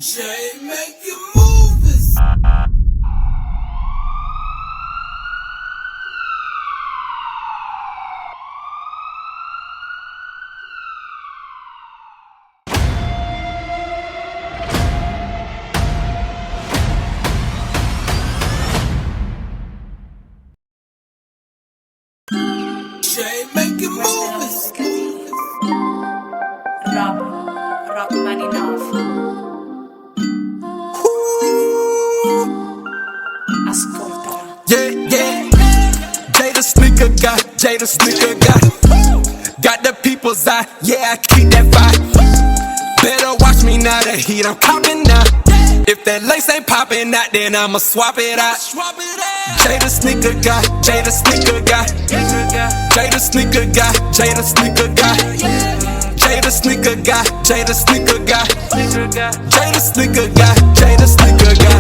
Jay, make your moves. Jay, make your moves. Rock money enough. Ascolta. Yeah. Jay the sneaker guy, Jay the sneaker guy. Got the people's eye, yeah, I keep that vibe. Better watch me now, the heat I'm popping now. If that lace ain't popping out, then I'ma swap it out. Jay the sneaker guy, Jay the sneaker guy. Jay the sneaker guy, Jay the sneaker guy. Jay the sneaker guy, Jay the sneaker guy. Jay the sneaker guy, Jay the sneaker guy.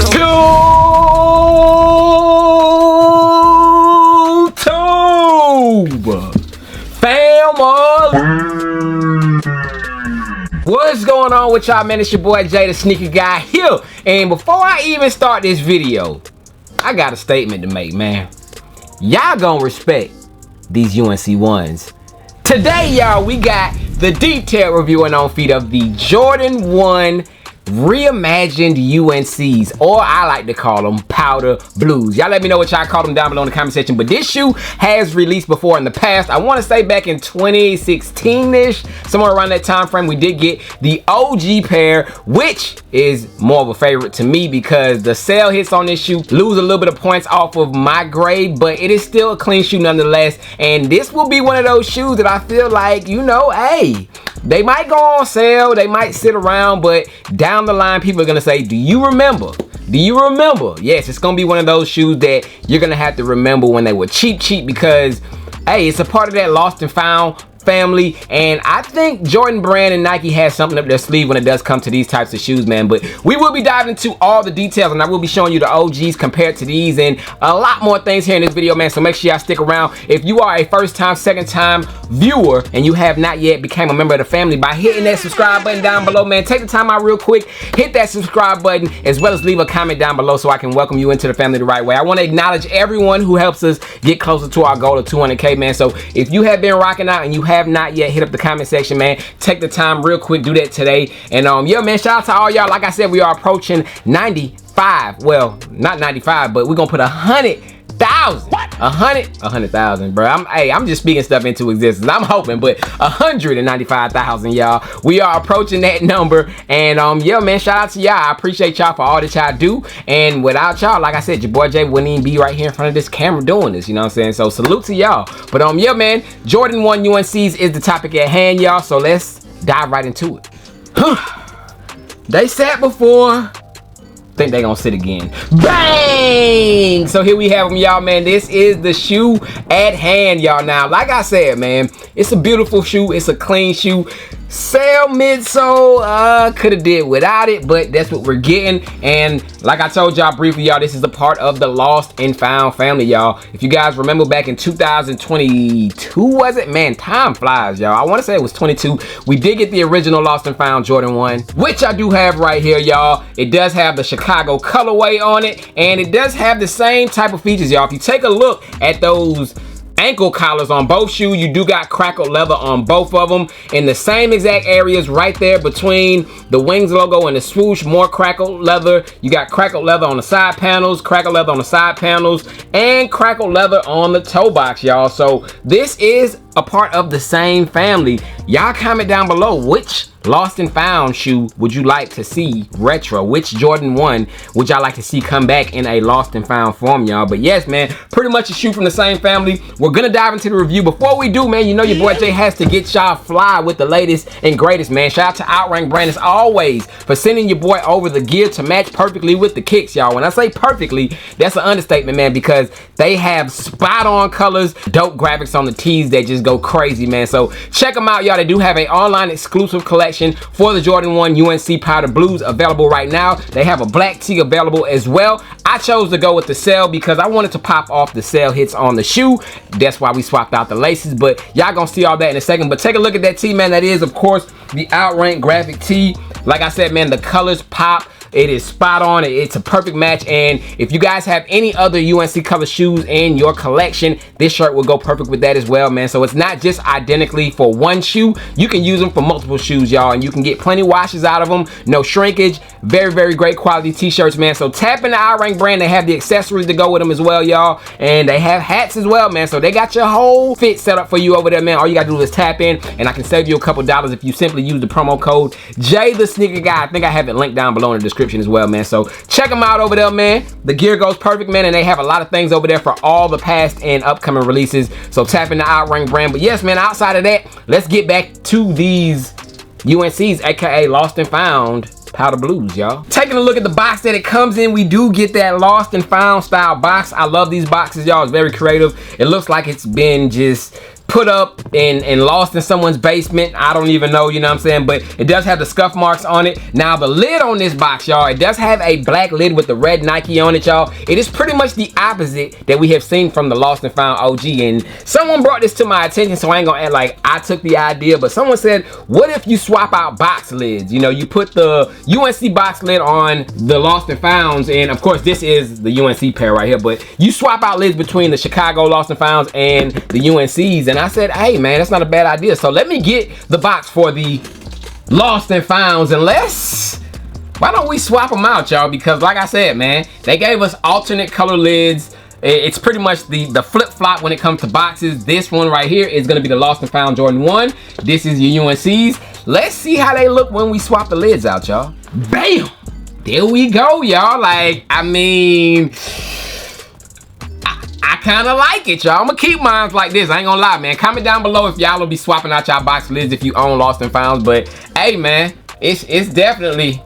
What's going on with y'all, man? It's your boy Jay the Sneaker Guy here. And before I even start this video, I got a statement to make, man. Y'all gonna respect these UNC ones. Today, y'all, we got the detailed review and on feet of the Jordan 1 Reimagined UNCs, or I like to call them powder blues. Y'all let me know what y'all call them down below in the comment section. But this shoe has released before in the past. I want to say back in 2016-ish, somewhere around that time frame, we did get the OG pair, which is more of a favorite to me because the sale hits on this shoe lose a little bit of points off of my grade, but it is still a clean shoe nonetheless. And this will be one of those shoes that I feel like, you know, hey, they might go on sale, they might sit around, but down the line people are gonna say, do you remember? Do you remember? Yes, it's gonna be one of those shoes that you're gonna have to remember when they were cheap because, hey, it's a part of that lost and found family, and I think Jordan brand and Nike has something up their sleeve when it does come to these types of shoes, man. But we will be diving into all the details, and I will be showing you the OGs compared to these and a lot more things here in this video, man. So make sure y'all stick around. If you are a first time, second time viewer and you have not yet become a member of the family, by hitting that subscribe button down below, man, take the time out real quick, hit that subscribe button, as well as leave a comment down below so I can welcome you into the family the right way. I want to acknowledge everyone who helps us get closer to our goal of 200K, man. So if you have been rocking out and you have not yet, hit up the comment section, man. Take the time real quick, do that today. And yeah, man, shout out to all y'all. Like I said, we are approaching 95. Well, not 95, but we're gonna put 100,000. 100,000, bro. I'm just speaking stuff into existence. I'm hoping, but 195,000, y'all. We are approaching that number, and yeah, man, shout out to y'all. I appreciate y'all for all that y'all do, and without y'all, like I said, your boy Jay wouldn't even be right here in front of this camera doing this, you know what I'm saying? So salute to y'all. But yeah, man, Jordan 1 UNCs is the topic at hand, y'all. So let's dive right into it. They sat before. Think they gonna sit again. Bang! So here we have them, y'all, man. This is the shoe at hand, y'all. Now, like I said, man, it's a beautiful shoe. It's a clean shoe. Sale midsole, could have did without it, but that's what we're getting. And like I told y'all briefly, y'all, this is a part of the lost and found family, y'all. If you guys remember back in 2022, was it? Man, time flies, y'all. I want to say it was 22. We did get the original lost and found Jordan 1, which I do have right here, y'all. It does have the Chicago colorway on it, and it does have the same type of features, y'all. If you take a look at those ankle collars on both shoes, you do got crackled leather on both of them in the same exact areas right there between the wings logo and the swoosh. More crackled leather. You got crackled leather on the side panels, crackled leather on the side panels, and crackled leather on the toe box, y'all. So this is a part of the same family. Y'all comment down below, which lost and found shoe would you like to see retro? Which Jordan 1 would y'all like to see come back in a lost and found form, y'all? But yes, man, pretty much a shoe from the same family. We're gonna dive into the review. Before we do, man, you know your boy Jay has to get y'all fly with the latest and greatest, man. Shout out to Outrank brand as always for sending your boy over the gear to match perfectly with the kicks, y'all. When I say perfectly, that's an understatement, man, because they have spot on colors, dope graphics on the tees that just go crazy, man. So check them out, y'all. They do have an online exclusive collection for the Jordan 1 UNC powder blues available right now. They have a black tee available as well. I chose to go with the cell because I wanted to pop off the cell hits on the shoe. That's why we swapped out the laces, but y'all gonna see all that in a second. But take a look at that tee, man. That is, of course, the Outrank graphic tee. Like I said, man, the colors pop. It is spot on. It's a perfect match, and if you guys have any other UNC color shoes in your collection, this shirt will go perfect with that as well, man. So it's not just identically for one shoe. You can use them for multiple shoes, y'all, and you can get plenty washes out of them. No shrinkage. Very, very great quality t-shirts, man. So tap in the Outrank brand. They have the accessories to go with them as well, y'all, and they have hats as well, man. So they got your whole fit set up for you over there, man. All you gotta do is tap in, and I can save you a couple dollars if you simply use the promo code JayTheSneakerGuy. I think I have it linked down below in the description as well, man. So check them out over there, man. The gear goes perfect, man, and they have a lot of things over there for all the past and upcoming releases. So tap in the Outrank brand. But yes, man, outside of that, let's get back to these UNCs, aka Lost and Found powder blues, y'all. Taking a look at the box that it comes in, we do get that Lost and Found style box. I love these boxes, y'all. It's very creative. It looks like it's been just put up and lost in someone's basement. I don't even know, you know what I'm saying? But it does have the scuff marks on it. Now the lid on this box, y'all, it does have a black lid with the red Nike on it, y'all. It is pretty much the opposite that we have seen from the Lost and Found OG. And someone brought this to my attention, so I ain't gonna act like I took the idea, but someone said, what if you swap out box lids? You know, you put the UNC box lid on the Lost and Founds, and of course this is the UNC pair right here, but you swap out lids between the Chicago Lost and Founds and the UNCs, and I said, hey man, that's not a bad idea. So let me get the box for the Lost and Founds, and why don't we swap them out, y'all? Because like I said, man, they gave us alternate color lids. It's pretty much the flip-flop when it comes to boxes. This one right here is gonna be the Lost and Found Jordan 1. This is your UNCs. Let's see how they look when we swap the lids out, y'all. Bam! There we go, y'all. Like, I mean, I kind of like it, y'all. I'm gonna keep mine like this. I ain't gonna lie, man. Comment down below if y'all will be swapping out y'all box lids if you own Lost and Founds. But hey, man, it's definitely,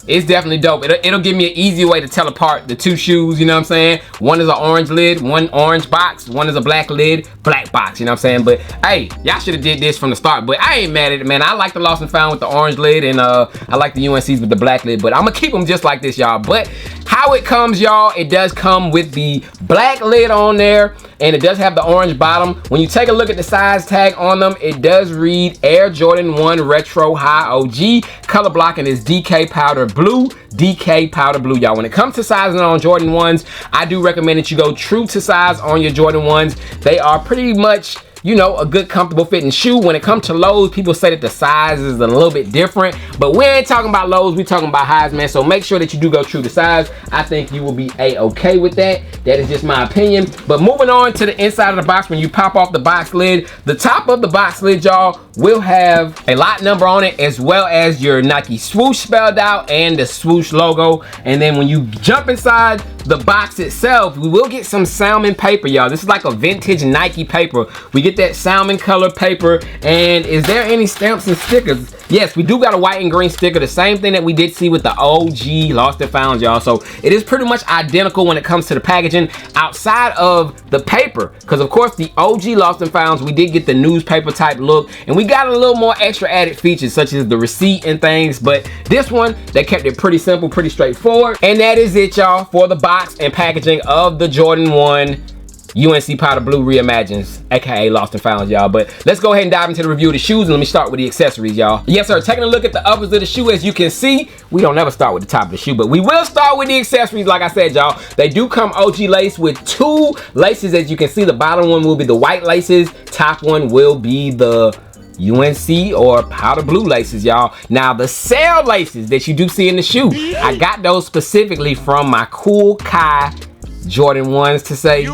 it's definitely dope. It'll give me an easy way to tell apart the two shoes, you know what I'm saying? One is an orange lid, one orange box, one is a black lid, black box, you know what I'm saying? But hey, y'all should have did this from the start, but I ain't mad at it, man. I like the Lost and Found with the orange lid, and I like the UNCs with the black lid, but I'm gonna keep them just like this, y'all. But how it comes, y'all, it does come with the black lid on there, and it does have the orange bottom. When you take a look at the size tag on them, it does read Air Jordan 1 Retro High OG. Color blocking is DK Powder Blue. DK Powder Blue, y'all. When it comes to sizing on Jordan 1s, I do recommend that you go true to size on your Jordan 1s. They are pretty much, you know, a good comfortable fitting shoe. When it comes to lows, people say that the size is a little bit different, but we ain't talking about lows, we talking about highs, man. So make sure that you do go true to size. I think you will be a-okay with that. That is just my opinion. But moving on to the inside of the box, when you pop off the box lid, the top of the box lid, y'all, will have a lot number on it, as well as your Nike swoosh spelled out and the swoosh logo. And then when you jump inside the box itself, we will get some salmon paper, y'all. This is like a vintage Nike paper. We get that salmon color paper. And is there any stamps and stickers? Yes, we do got a white and green sticker, the same thing that we did see with the OG Lost and Found, y'all. So it is pretty much identical when it comes to the packaging outside of the paper, because of course the OG Lost and Founds, we did get the newspaper type look, and we got a little more extra added features such as the receipt and things. But this one, they kept it pretty simple, pretty straightforward. And that is it, y'all, for the box and packaging of the Jordan 1 UNC Powder Blue Reimagined, aka Lost and Found, y'all. But let's go ahead and dive into the review of the shoes, and let me start with the accessories, y'all. Yes, sir. Taking a look at the uppers of the shoe, as you can see, we don't never start with the top of the shoe, but we will start with the accessories. Like I said, y'all, they do come OG lace with two laces. As you can see, the bottom one will be the white laces, top one will be the UNC or powder blue laces, y'all. Now the cell laces that you do see in the shoe, I got those specifically from my Cool Kai Jordan 1s to say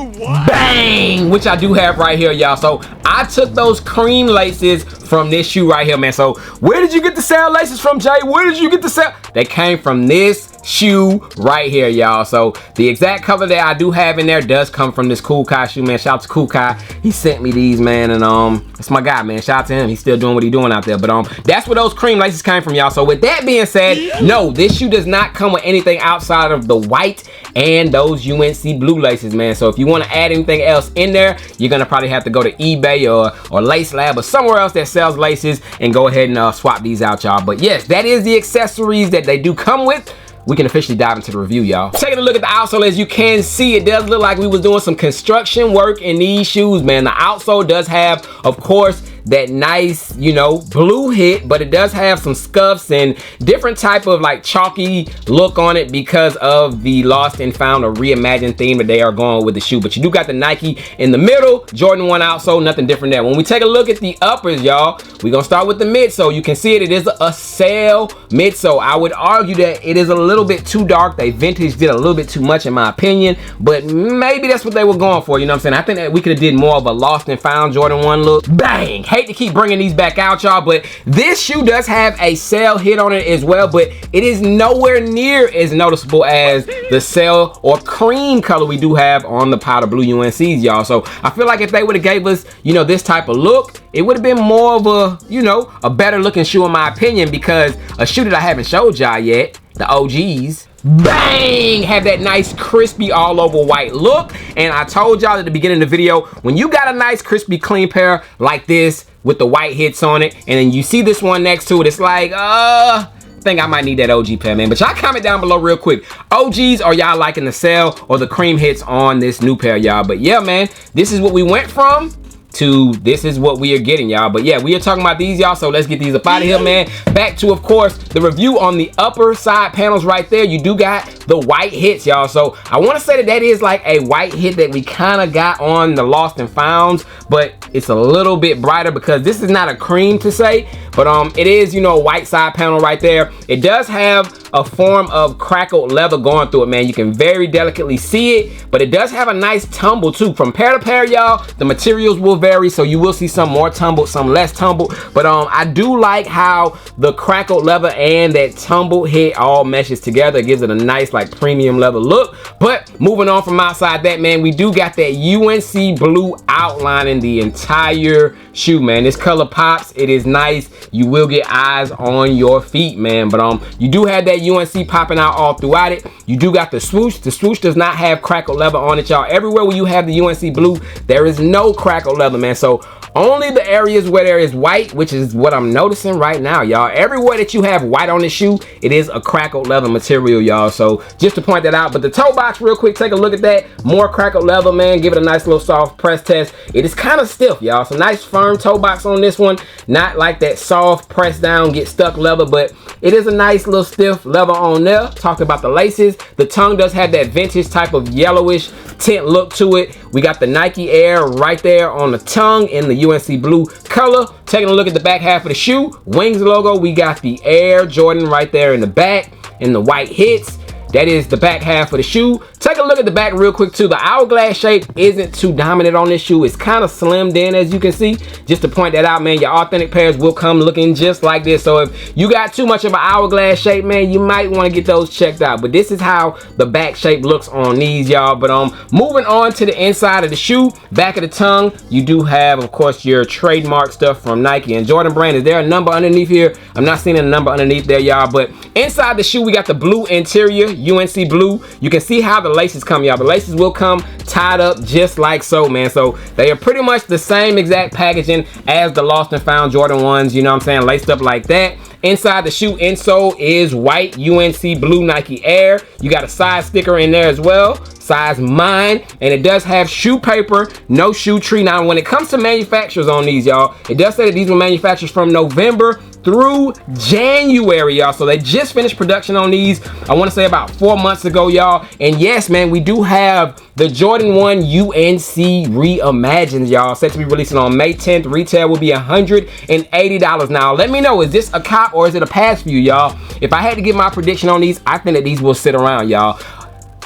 bang, which I do have right here, y'all. So I took those cream laces from this shoe right here, man. So where did you get the cell laces from, Jay? Where did you get the cell? They came from this shoe right here, y'all. So the exact color that I do have in there does come from this Cool Kai shoe, man. Shout out to Cool Kai. He sent me these, man, and that's my guy, man. Shout out to him. He's still doing what he's doing out there. But that's where those cream laces came from, y'all. So with that being said, no, this shoe does not come with anything outside of the white and those UNC blue laces, man. So if you want to add anything else in there, you're gonna probably have to go to eBay or Lace Lab or somewhere else that sells laces and go ahead and swap these out, y'all. But yes, that is the accessories that they do come with. we can officially dive into the review, y'all. Taking a look at the outsole, as you can see, it does look like we was doing some construction work in these shoes, man. The outsole does have, of course, that nice, you know, blue hit, but it does have some scuffs and different type of like chalky look on it because of the lost and found or reimagined theme that they are going with the shoe. But you do got the Nike in the middle, Jordan 1 outsole, nothing different there. When we take a look at the uppers, y'all, we're gonna start with the midsole. You can see it is a sail midsole. I would argue that it is a little bit too dark. They vintage did a little bit too much in my opinion, but maybe that's what they were going for, you know what I'm saying? I think that we could have did more of a lost and found Jordan 1 look. Bang! Hate to keep bringing these back out, y'all, but this shoe does have a sail hit on it as well, but it is nowhere near as noticeable as the sail or cream color we do have on the powder blue UNCs, y'all. So I feel like if they would have gave us, you know, this type of look, it would have been more of a, you know, a better looking shoe in my opinion, because a shoe that I haven't showed y'all yet, the OGs, bang, have that nice crispy all over white look. And I told y'all at the beginning of the video, when you got a nice crispy clean pair like this with the white hits on it, and then you see this one next to it, it's like, I think I might need that OG pair, man. But y'all comment down below real quick, OGs, or y'all liking the sail or the cream hits on this new pair, y'all? But yeah, man, this is what we went from to this is what we are getting, y'all. But yeah, we are talking about these, y'all, so let's get these up out of here, man. Back to, of course, the review on the upper side panels right there. You do got the white hits, y'all. So I want to say that that is like a white hit that we kind of got on the lost and founds, but it's a little bit brighter because this is not a cream to say, but it is, you know, a white side panel right there. It does have a form of crackled leather going through it, man. You can very delicately see it, but it does have a nice tumble too. From pair to pair, y'all, the materials will vary, so you will see some more tumbled, some less tumbled, but I do like how the crackled leather and that tumble hit all meshes together. It gives it a nice like premium leather look. But moving on from outside that, man, we do got that UNC blue outline in the entire shoe, man. This color pops. It is nice. You will get eyes on your feet, man. But you do have that UNC popping out all throughout it. You do got the swoosh. The swoosh does not have crackled leather on it, y'all. Everywhere where you have the UNC blue, there is no crackled leather, man. So only the areas where there is white, which is what I'm noticing right now, y'all. Everywhere that you have white on the shoe, it is a crackled leather material, y'all. So just to point that out. But the toe box, real quick, take a look at that. More crackled leather, man. Give it a nice little soft press test. It is kind of stiff, y'all. So nice firm toe box on this one. Not like that soft press down, get stuck leather, but it is a nice little stiff leather on there. Talked about the laces. The tongue does have that vintage type of yellowish tint look to it. We got the Nike Air right there on the tongue in the UNC blue color. Taking a look at the back half of the shoe, Wings logo, we got the Air Jordan right there in the back in the white hits. That is the back half of the shoe. Take a look at the back real quick too. The hourglass shape isn't too dominant on this shoe. It's kind of slimmed in, as you can see. Just to point that out, man, your authentic pairs will come looking just like this. So if you got too much of an hourglass shape, man, you might want to get those checked out. But this is how the back shape looks on these, y'all. But moving on to the inside of the shoe, back of the tongue, you do have, of course, your trademark stuff from Nike and Jordan brand. Is there a number underneath here? I'm not seeing a number underneath there, y'all. But inside the shoe, we got the blue interior, UNC blue. You can see how the laces come, y'all. The laces will come tied up just like so, man. So they are pretty much the same exact packaging as the lost and found Jordan 1s, you know what I'm saying, laced up like that. Inside the shoe insole is white UNC blue Nike Air. You got a size sticker in there as well, size mine, and it does have shoe paper, no shoe tree. Now when it comes to manufacturers on these, y'all, it does say that these were manufactured from November through January, y'all. So they just finished production on these, I want to say about 4 months ago, y'all. And yes, man, we do have the Jordan 1 UNC Reimagined, y'all, set to be releasing on May 10th. Retail will be $180. Now let me know, is this a cop or is it a pass for you, y'all? If I had to give my prediction on these, I think that these will sit around, y'all.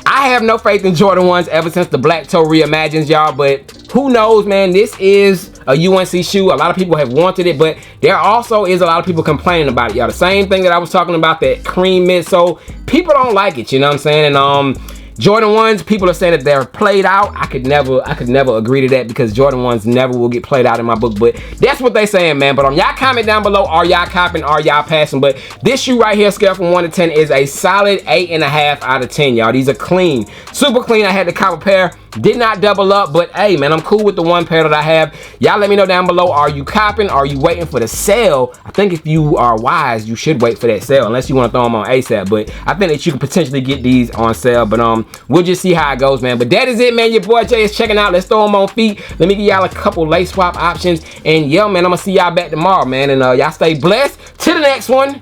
I have no faith in Jordan 1s ever since the black toe Reimagined, y'all, but who knows, man. This is a UNC shoe. A lot of people have wanted it, but there also is a lot of people complaining about it, y'all. The same thing that I was talking about, that cream midsole, people don't like it, you know what I'm saying? And Jordan 1s, people are saying that they're played out. I could never agree to that, because Jordan 1s never will get played out in my book, but that's what they saying, man. But y'all comment down below, are y'all copping, are y'all passing? But this shoe right here, scale from 1 to 10, is a solid 8.5 out of 10, y'all. These are clean, super clean. I had to cop a pair Did not double up, but hey, man, I'm cool with the one pair that I have. Y'all let me know down below, are you copping? Are you waiting for the sale? I think if you are wise, you should wait for that sale, unless you want to throw them on ASAP. But I think that you can potentially get these on sale. But we'll just see how it goes, man. But that is it, man. Your boy Jay is checking out. Let's throw them on feet. Let me give y'all a couple lace swap options. And yo, man, I'm going to see y'all back tomorrow, man. And y'all stay blessed. Till the next one.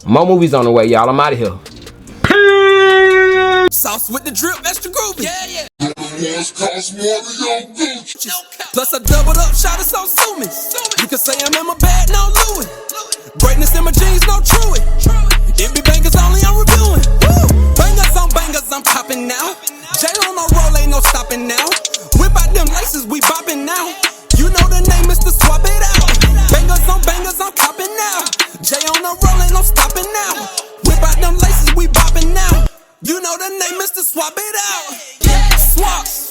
More movies on the way, y'all. I'm out of here. Sauce with the drip, extra groovy. Yeah. Plus I doubled up, shot it so sue me. You can say I'm in my bag, no Louis. Greatness in my jeans, no true it. It be bangers only, I'm reviewing. Bangers on bangers, I'm popping now. Jay on the roll, ain't no stopping now. Whip out them laces, we bopping now. You know the name is to swap it out. Bangers on bangers, I'm copping now. Jay on the roll, ain't no stopping now. Whip out them laces, we bopping now. You know the name is to swap it out. Swap.